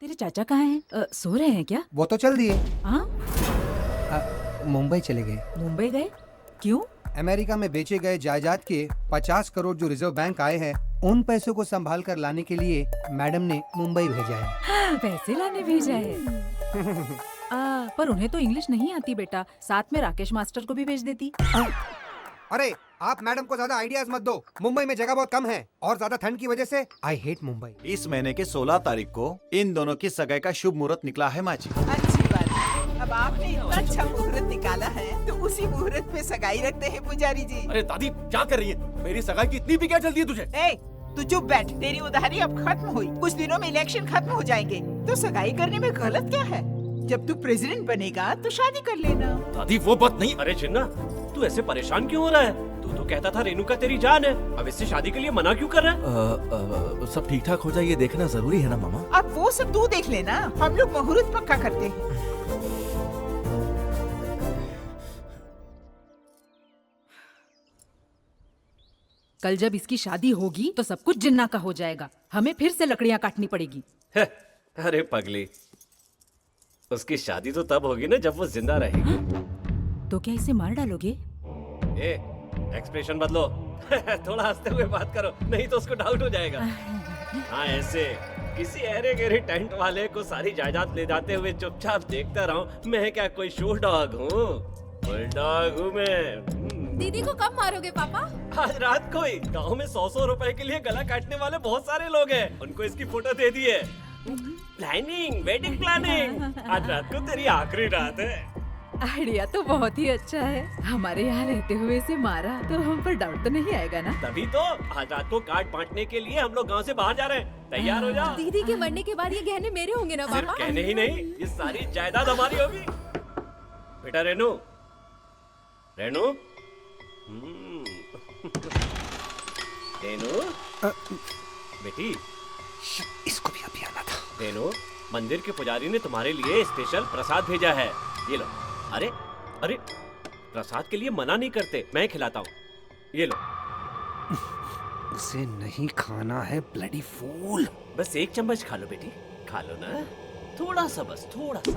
तेरे चाचा कहाँ हैं? सो रहे हैं क्या? वो तो चल दिए। हाँ, मुंबई चले गए। मुंबई गए? क्यों? अमेरिका में बेचे गए जायदाद के 50 करोड़ जो रिजर्व बैंक आए हैं, उन पैसों को संभाल कर लाने के लिए मैडम ने मुंबई भेजा है। पैसे लाने भेजा है। पर उन्हें तो इंग्लिश नहीं आती बेटा, साथ में राकेश मास्टर को भी भेज देती। अरे आप मैडम को ज्यादा आइडियाज मत दो। मुंबई में जगह बहुत कम है और ज्यादा ठंड की वजह से आई हेट मुंबई। इस महीने के 16 तारीख को इन दोनों की सगाई का शुभ मुहूर्त निकला है माँ जी। अच्छी बात है। अब आपने इतना अच्छा मुहूर्त निकाला है तो उसी मुहूर्त पे सगाई रखते हैं पुजारी जी। अरे दादी क्या कर रही है? मेरी सगाई की इतनी भी क्या जल्दी है तुझे? ए, तू चुप बैठ। तेरी उधारी अब खत्म हुई, कुछ दिनों में इलेक्शन खत्म हो जाएंगे, तो सगाई करने में गलत क्या है? जब तू प्रेसिडेंट बनेगा तो शादी कर लेना। दादी वो बात नहीं। अरे चिन्ना, तू ऐसे परेशान क्यों हो रहा है? तू तो कहता था रेणुका तेरी जान है, अब इससे शादी के लिए मना क्यों कर रहा है? सब ठीक ठाक हो जाए ये देखना जरूरी है ना मामा। अब वो सब तू देख लेना, हम लोग मुहूर्त पक्का करते हैं। कल जब इसकी शादी होगी तो सब कुछ जिन्ना का हो जाएगा। हमें फिर से लकड़ियाँ काटनी पड़ेगी। अरे पगली, उसकी शादी तो तब होगी ना जब वो जिंदा रहेगी। तो क्या इसे मार डालोगे? ए, एक्सप्रेशन बदलो। थोड़ा हंसते हुए बात करो, नहीं तो उसको डाउट हो जाएगा। हाँ ऐसे किसी अरे गहरे टेंट वाले को सारी जायदाद ले जाते हुए चुपचाप देखता रहूं। मैं क्या कोई शो डॉग हूँ? बुलडॉग हूँ मैं। दीदी को कब मारोगे पापा? आज रात को ही। गाँव में 100-100 रुपए के लिए गला काटने वाले बहुत सारे लोग हैं, उनको इसकी फोटो दे दी है। Planning, wedding planning. आज रात को तेरी आखिरी रात है। आइडिया तो बहुत ही अच्छा है। हमारे यहाँ रहते हुए इसे मारा तो हम पर डाउट तो नहीं आएगा ना? तभी तो आज रात को कार्ड बांटने के लिए हम लोग गांव से बाहर जा रहे हैं। तैयार हो जा। दीदी के मरने के बाद ये गहने मेरे होंगे ना सिर्फ पापा? कहने ही नहीं, ये सारी जायदाद हमारी होगी। बेटा रेनू, रेनू, रेनू, बेटी, इसको भी अभी आना था। रेनू, मंदिर के पुजारी ने तुम्हारे लिए स्पेशल प्रसाद भेजा है, ये लो। अरे अरे, प्रसाद के लिए मना नहीं करते, मैं खिलाता हूँ, ये लो। उसे नहीं खाना है ब्लडी फूल। बस एक चम्मच खा लो बेटी, खा लो ना, थोड़ा सा, बस थोड़ा सा।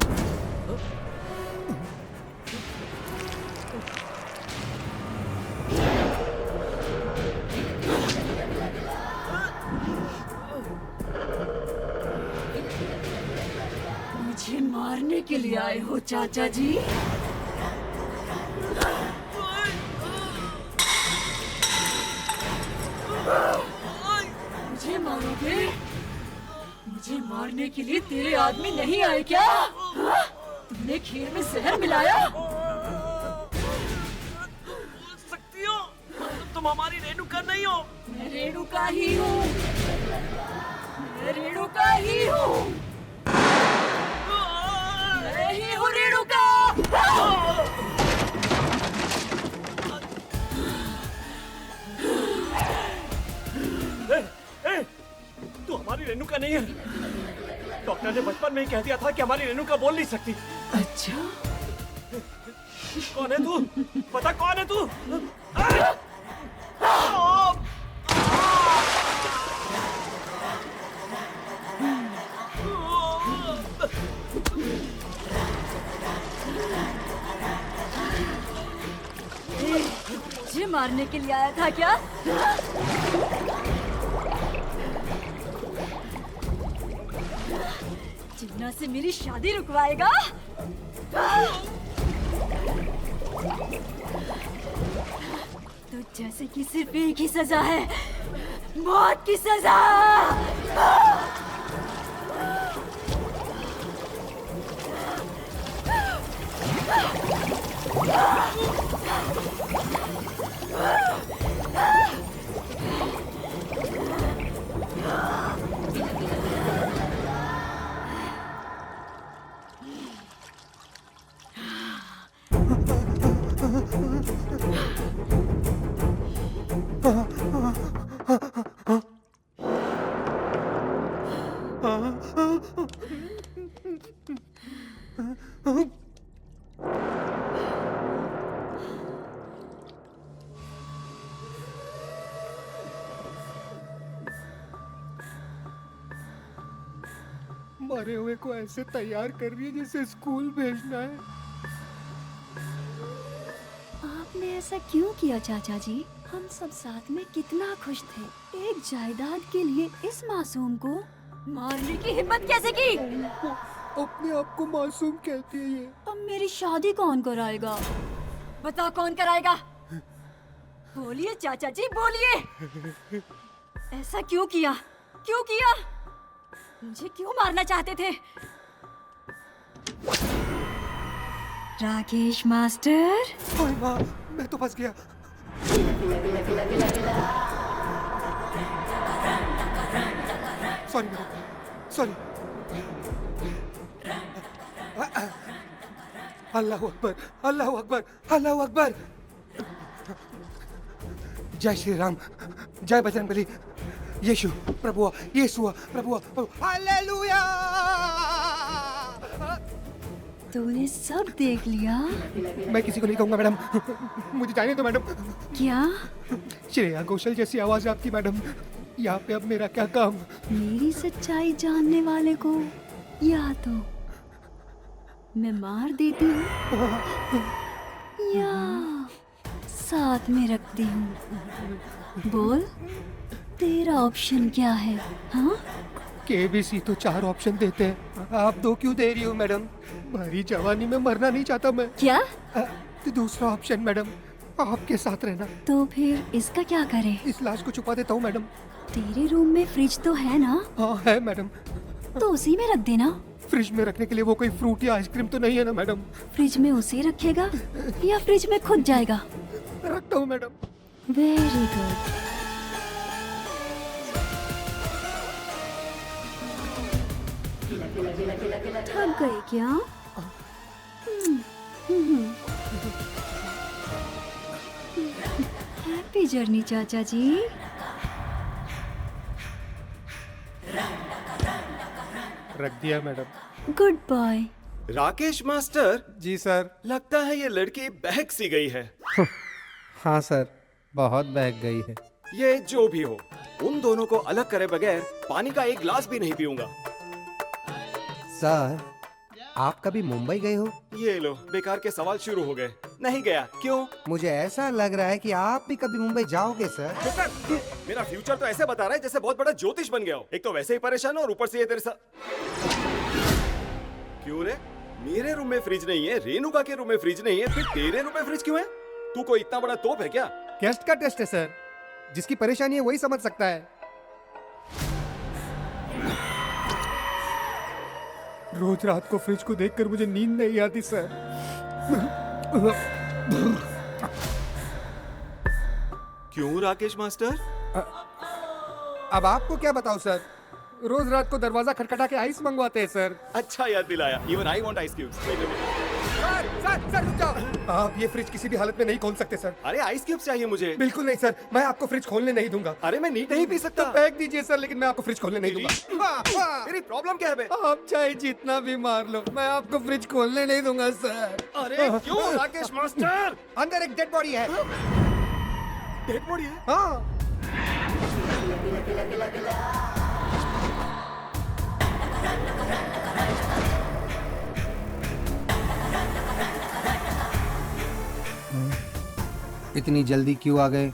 मुझे मारने के लिए आए हो चाचा जी? मुझे मारोगे? मुझे मारने के लिए तेरे आदमी नहीं आए क्या? हाँ? तुमने खीर में जहर मिलाया? सकती हो, तुम हमारी रेणुका नहीं हो। मैं रेणुका ही हूँ। मैं रेणुका ही हूँ। मैं ही हूँ रेणुका। तू हमारी रेणुका नहीं है। डॉक्टर ने बचपन में ही कह दिया था कि हमारी रेणुका बोल नहीं सकती। अच्छा, कौन है तू? पता कौन है तू? मुझे मारने के लिए आया था क्या? जिन्ना से मेरी शादी रुकवाएगा? तो जैसे कि सिर्फ एक ही सजा है, मौत की सजा। मरे हुए को ऐसे तैयार कर रही है जैसे स्कूल भेजना है। आपने ऐसा क्यों किया चाचा जी? हम सब साथ में कितना खुश थे। एक जायदाद के लिए इस मासूम को मारने की हिम्मत कैसे की? अपने आप को मासूम कहती है ये। अब मेरी शादी कौन कराएगा? बता कौन कराएगा? बोलिए चाचा जी, बोलिए। ऐसा क्यों किया? क्यों किया? मुझे क्यों मारना चाहते थे? राकेश मास्टर। ओए माँ, मैं तो फंस गया। Sorry madam, sorry. अल्लाह अकबर, अल्लाह अकबर, अल्लाह अकबर। जय श्री राम, जय बजरंगबली, यीशु प्रभु, यीशु प्रभु, हालेलुया। तूने सब देख लिया? मैं किसी को नहीं कहूंगा मैडम, मुझे जाने दो मैडम। क्या? श्रेया घोषाल जैसी आवाज आपकी मैडम। यहाँ पे अब मेरा क्या काम? मेरी सच्चाई जानने वाले को या तो मैं मार देती हूँ या साथ में रखती हूँ। बोल, तेरा ऑप्शन क्या है? हाँ? केबीसी तो 4 ऑप्शन देते हैं, आप 2 क्यों दे रही हो मैडम? भरी जवानी में मरना नहीं चाहता मैं। क्या? तो दूसरा ऑप्शन मैडम, आपके साथ रहना। तो फिर इसका क्या करें? इस लाश को छुपा देता हूँ मैडम। तेरे रूम में फ्रिज तो है ना? हाँ है मैडम। तो उसी में रख देना। फ्रिज में रखने के लिए वो कोई फ्रूट या आइसक्रीम तो नहीं है ना मैडम? फ्रिज में उसे रखेगा या फ्रिज में खुद जाएगा? रखता हूँ मैडम। Very good. थक गई क्या? हैप्पी जर्नी चाचा जी। रख दिया madam. Good boy. Rakesh master, ji sir. लगता है ये लड़की बहक सी गई है। हाँ सर, बहुत बहक गई है। ये जो भी हो, उन दोनों को अलग करे बगैर पानी का एक गिलास भी नहीं पीऊंगा। सर, आप कभी मुंबई गए हो? ये लो, बेकार के सवाल शुरू हो गए। नहीं गया। क्यों? मुझे ऐसा लग रहा है कि आप भी कभी मुंबई जाओगे सर। मेरा फ्यूचर तो ऐसे बता रहा है जैसे बहुत बड़ा ज्योतिष बन गया हो। एक तो वैसे ही परेशान हो और ऊपर से ये तेरे साथ। क्यों रे? मेरे रूम में फ्रिज नहीं है, रेणुका के रूम में फ्रिज नहीं है, फिर तेरे रूम में फ्रिज क्यों है? तू कोई इतना बड़ा तोप है क्या? गेस्ट का टेस्ट है सर, जिसकी परेशानी है वही समझ सकता है। रोज रात को फ्रिज को देखकर मुझे नींद नहीं आती सर। क्यों राकेश मास्टर? अब आपको क्या बताऊं सर, रोज रात को दरवाजा खटखटा के आइस मंगवाते हैं सर। अच्छा याद दिलाया। Even I want ice cubes. Sir रुक जाओ। आप ये फ्रिज किसी भी हालत में नहीं खोल सकते सर। अरे आइस क्यूब्स चाहिए मुझे। बिल्कुल नहीं सर, मैं आपको फ्रिज खोलने नहीं दूंगा। अरे मैं नीट नहीं पी सकता। तो फेंक दीजिए सर, लेकिन मैं आपको फ्रिज खोलने नहीं दूंगा। तेरी प्रॉब्लम क्या है बे? आप चाहे जितना भी मार लो, मैं आपको फ्रिज खोलने नहीं दूंगा सर। अरे क्यों राकेश मास्टर? अंदर एक डेड बॉडी है। डेड बॉडी है? हाँ। इतनी जल्दी क्यों आ गए?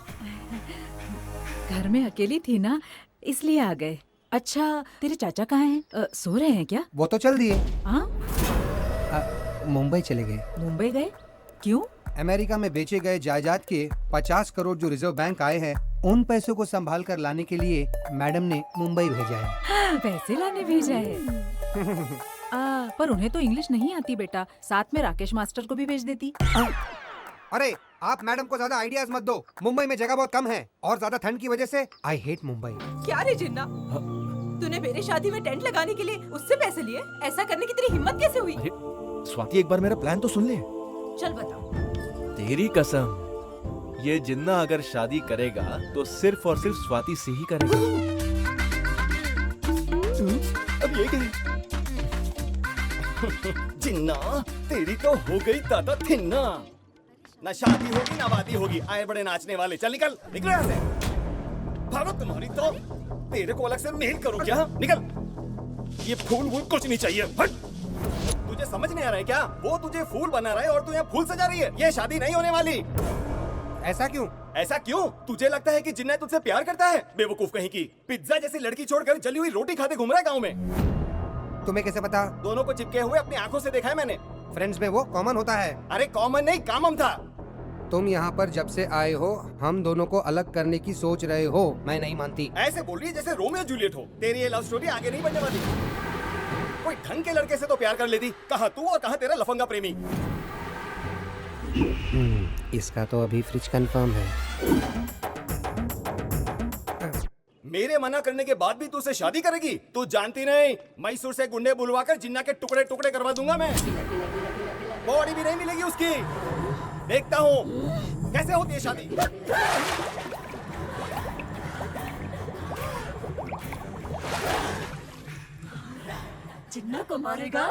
घर में अकेली थी ना, इसलिए आ गए। अच्छा, तेरे चाचा कहाँ हैं? सो रहे हैं क्या? वो तो चल दिए। हाँ? मुंबई चले गए। मुंबई गए? क्यों? अमेरिका में बेचे गए जायदाद के 50 करोड़ जो रिजर्व बैंक आए हैं, उन पैसों को संभाल कर लाने के लिए मैडम ने मुंबई भेजा है। पैसे लाने भेजा है। पर उन्हें तो इंग्लिश नहीं आती बेटा, साथ में राकेश मास्टर को भी भेज देती। अरे आप मैडम को ज्यादा आइडियाज मत दो, मुंबई में जगह बहुत कम है और ज्यादा ठंड की वजह से आई हेट मुंबई। क्या रे जिन्ना, तूने मेरी शादी में टेंट लगाने के लिए उससे पैसे लिए? ऐसा करने की तेरी हिम्मत कैसे हुई? स्वाति, एक बार मेरा प्लान तो सुन ले। चल बता। तेरी कसम, ये जिन्ना अगर शादी करेगा तो सिर्फ और सिर्फ स्वाति से ही करेगा। अब ये गई। जिन्ना, तेरी तो हो गई दादा थिन्ना। ना शादी होगी ना वादी होगी, आए बड़े नाचने वाले। चल निकल, निकल यहाँ से। भागो, तुम्हारी तो तेरे को अलग से मेल करूं क्या? निकल। ये फूल वूल कुछ नहीं चाहिए, हट। तुझे समझ नहीं आ रहा है क्या? वो तुझे फूल बना रहा है और तू यहाँ फूल सजा रही है। ये शादी नहीं होने वाली। ऐसा क्यों? ऐसा क्यों? तुझे लगता है कि जिन्ना तुझसे प्यार करता है? बेवकूफ कहीं की। पिज्जा जैसी लड़की छोड़कर जली हुई रोटी खाते घूम रहा है गाँव में। तुम्हें कैसे पता? दोनों को चिपके हुए अपनी आंखों से देखा है मैंने। फ्रेंड्स में वो कॉमन होता है। अरे कॉमन नहीं, कामम था। तुम यहाँ पर जब से आए हो हम दोनों को अलग करने की सोच रहे हो। मैं नहीं मानती। ऐसे बोल रही है जैसे रोमियो जूलियट हो। तेरी ये लव स्टोरी आगे नहीं बढ़ने वाली। कोई ढंग के लड़के से तो प्यार कर लेती। कहाँ तू और कहाँ तेरा लफंगा प्रेमी। इसका तो अभी फ्रिज कंफर्म है। मेरे मना करने के बाद भी तू उसे शादी करेगी? तू जानती नहीं, मैसूर से गुंडे बुलवाकर जिन्ना के टुकड़े टुकड़े करवा दूंगा मैं। बॉडी भी नहीं मिलेगी उसकी। देखता हूँ कैसे होती है शादी। जिन्ना को मारेगा,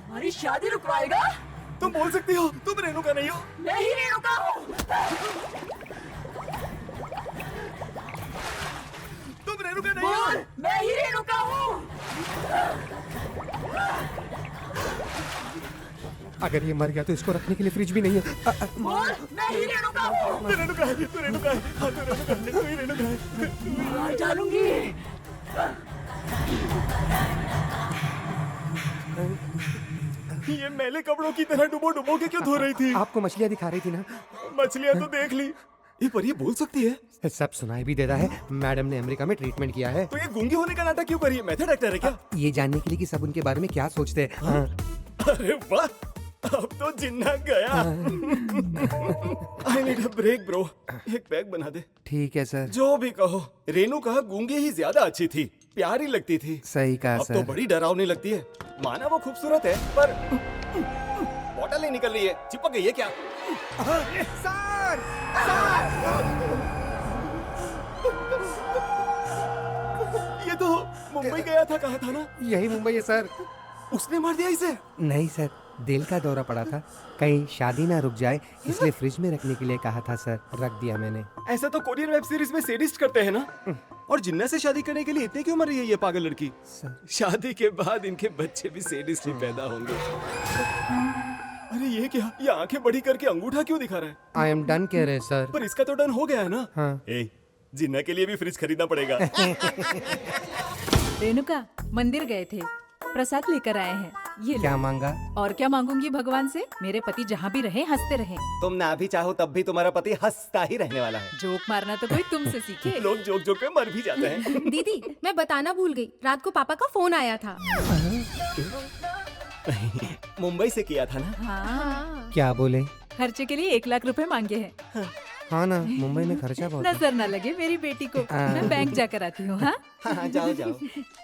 हमारी शादी रुकवाएगा। तुम बोल सकती हो, तुम रेणुका नहीं हो। मैं ही रेणुका हूँ। तुम रेणुका नहीं हो। बोल, मैं ही रेणुका हूँ। अगर ये मर गया तो इसको रखने के लिए फ्रिज भी नहीं है। बोल, मैं ही रेणुका हूँ। तू रेणुका है, तू रेणुका है, हाँ, तू रेणुका है, तू ही रेणुका है। मार डालूंगी। ये मैले कपड़ों की तरह डुबो डुबो के क्यों धो रही थी? आपको मछलियाँ दिखा रही थी ना। मछलियाँ तो देख ली। ये पर ये बोल सकती है? सब सुनाई भी देता है। मैडम ने अमेरिका में ट्रीटमेंट किया है। तो ये गूंगी होने का नाटक क्यों करी है? मेथड एक्टर है क्या? ये जानने के लिए कि सब उनके बारे में क्या सोचते हैं। हाँ। अरे वाह, अब तो जिन्ना गया। I need a break bro. एक पैक बना दे। ठीक है सर। जो भी कहो, रेणुका गूंगी ही ज्यादा अच्छी थी, प्यारी लगती थी। सही कहा अब सर। तो बड़ी डरावनी लगती है। माना वो खूबसूरत है, पर बॉटल नहीं निकल रही है। चिपक गई है क्या? सर! ये तो मुंबई गया था, कहा था ना? यही मुंबई है सर। उसने मार दिया इसे? नहीं सर, दिल का दौरा पड़ा था, कहीं शादी ना रुक जाए इसलिए फ्रिज में रखने के लिए कहा था सर। रख दिया मैंने। ऐसा तो कोरियन वेब सीरीज में सेडिस्ट करते हैं ना। और जिन्ना से शादी करने के लिए इतनी क्यों मर रही है ये पागल लड़की? शादी के बाद इनके बच्चे भी सेडिस्ट ही पैदा होंगे। अरे ये क्या? ये आंखें बड़ी करके अंगूठा क्यों दिखा रहा है? आई एम डन कह रहे सर। पर इसका तो डन हो गया है ना? हाँ। ए, जिन्ना के लिए भी फ्रिज खरीदना पड़ेगा। रेणुका, मंदिर गए थे, प्रसाद लेकर आए हैं। ये लो। क्या मांगा? और क्या मांगूंगी भगवान से? मेरे पति जहाँ भी रहे हंसते रहे। तुम ना भी चाहो तब भी तुम्हारा पति हंसता ही रहने वाला है। जोक मारना तो कोई तुमसे सीखे। लोग जोक जोक में मर भी जाते हैं। दीदी, मैं बताना भूल गई, रात को पापा का फोन आया था। मुंबई से किया था ना? हाँ, क्या बोले? खर्चे के लिए 1 लाख रुपए मांगे हैं। हाँ ना, मुंबई में खर्चा बहुत है। नजर न लगे मेरी बेटी को। मैं बैंक जाकर आती हूँ। हाँ हाँ, जाओ जाओ।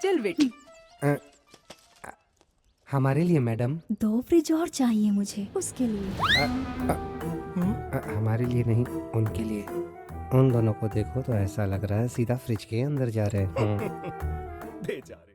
चल बेटी। हमारे लिए मैडम? 2 फ्रिज और चाहिए मुझे उसके लिए। हमारे लिए नहीं, उनके लिए। उन दोनों को देखो तो ऐसा लग रहा है सीधा फ्रिज के अंदर जा रहे हैं। बेचारे।